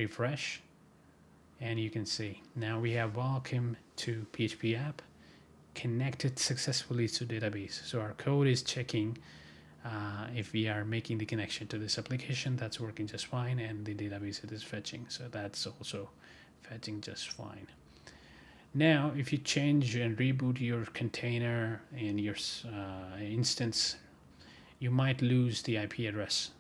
refresh, and you can see now we have welcome to PHP app connected successfully to database. So our code is checking if we are making the connection to this application, that's working just fine, and the database it is fetching, so that's also fetching just fine. Now if you change and reboot your container and your instance, you might lose the IP address.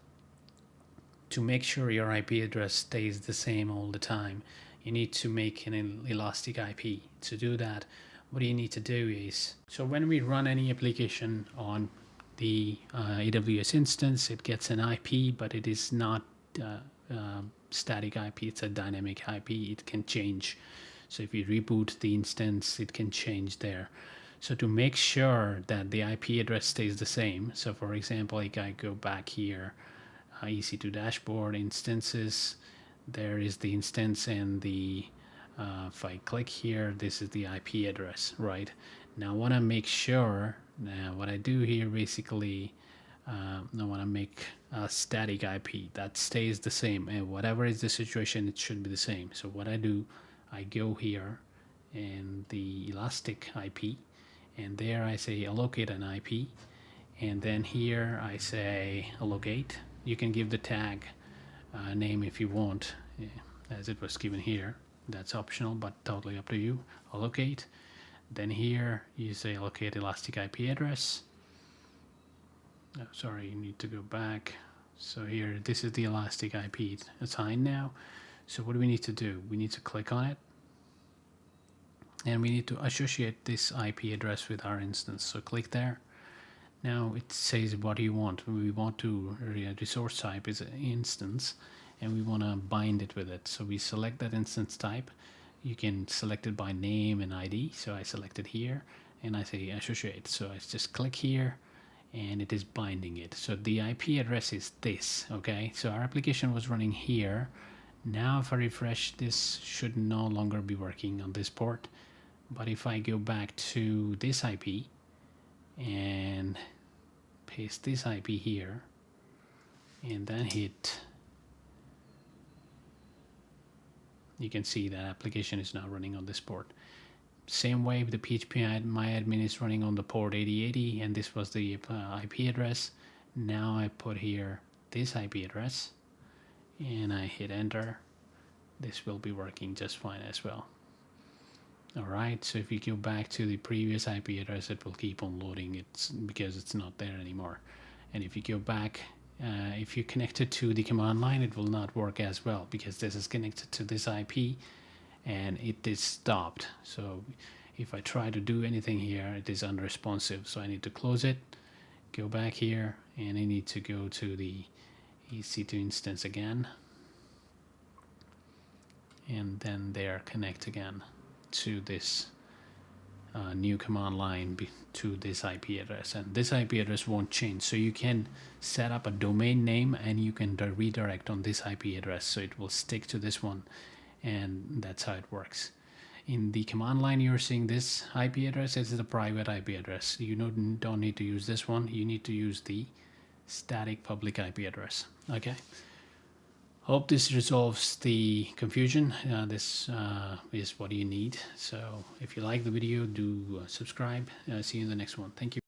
To make sure your IP address stays the same all the time, you need to make an elastic IP. To do that, what you need to do is, so when we run any application on the AWS instance, it gets an IP, but it is not static IP, it's a dynamic IP. It can change. So if you reboot the instance, it can change there. So to make sure that the IP address stays the same, so for example, like I go back here, EC2 dashboard, instances, there is the instance, and the if I click here, this is the IP address, right? Now I want to make sure, now what I do here basically, I want to make a static IP that stays the same, and whatever is the situation, it should be the same. So what I do, I go here and the elastic IP, and there I say allocate an IP, and then here I say allocate. You can give the tag name if you want, as it was given here. That's optional, but totally up to you. Allocate. Then here you say allocate elastic IP address. Oh, sorry, you need to go back. So here, this is the elastic IP assigned now. So what do we need to do? We need to click on it, and we need to associate this IP address with our instance. So click there. Now it says what do you want. We want to resource type is an instance, and we want to bind it with it. So we select that instance type. You can select it by name and ID. So I select it here, and I say associate. So I just click here, and it is binding it. So the IP address is this. Okay, so our application was running here. Now if I refresh, this should no longer be working on this port. But if I go back to this IP and paste this IP here, and then hit, you can see that application is now running on this port. Same way the PHP myadmin is running on the port 8080, and this was the IP address. Now I put here this IP address and I hit enter. This will be working just fine as well. Alright, so if you go back to the previous IP address, it will keep on loading it because it's not there anymore. And if you go back, if you connect it to the command line, it will not work as well because this is connected to this IP and it is stopped. So if I try to do anything here, it is unresponsive. So I need to close it, go back here, and I need to go to the EC2 instance again, and then there connect again to this new command line to this IP address, and this IP address won't change. So you can set up a domain name and you can redirect on this IP address, so it will stick to this one, and that's how it works. In the command line, you're seeing this IP address. This is a private IP address. You don't need to use this one. You need to use the static public IP address. Okay. Hope this resolves the confusion. This is what you need. So if you like the video, do subscribe. See you in the next one. Thank you.